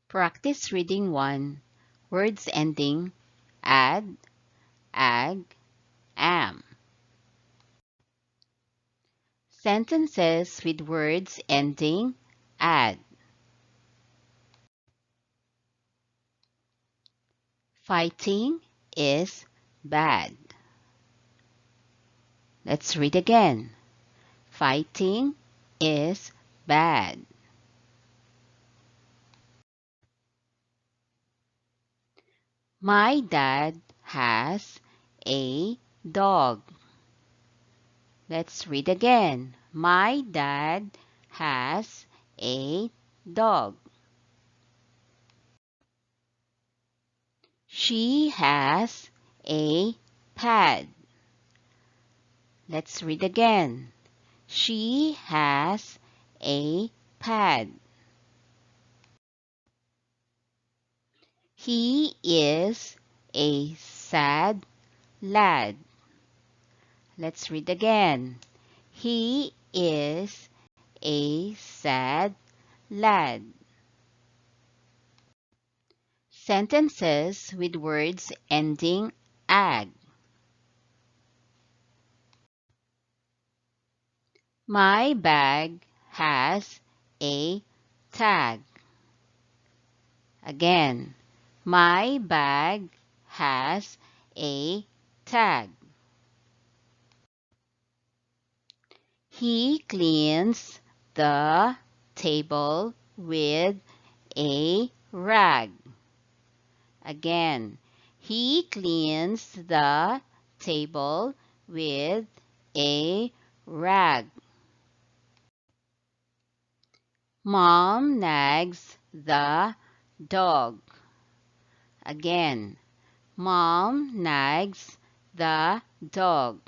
Practice reading 1. Words ending ad, ag, am. Sentences with words ending ad. Fighting is bad. Let's read again. Fighting is bad. My dad has a dog. Let's read again. My dad has a dog. She has a pad. Let's read again. She has a pad. He is a sad lad. Let's read again. He is a sad lad. Sentences with words ending ag. My bag has a tag. Again, my bag has a tag. He cleans the table with a rag. Again, he cleans the table with a rag. Mom nags the dog. Again, Mom nags the dog.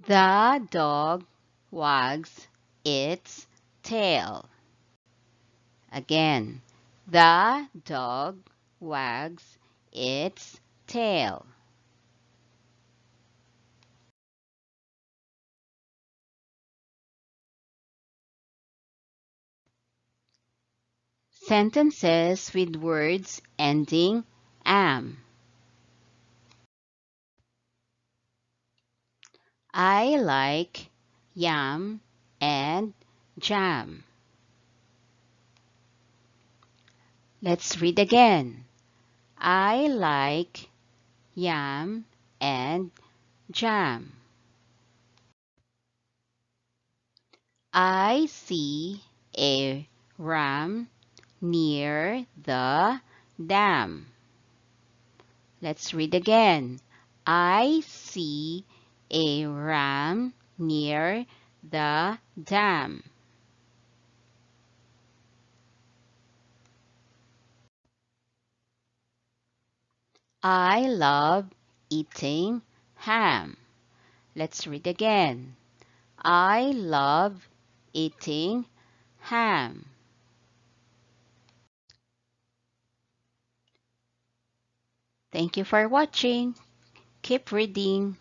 The dog wags its tail. Again, the dog wags its tail. Sentences with words ending am. I like yam and jam. Let's read again. I like yam and jam. I see a ram near the dam. Let's read again. I see a ram near the dam. I love eating ham. Let's read again. I love eating ham. Thank you for watching. Keep reading.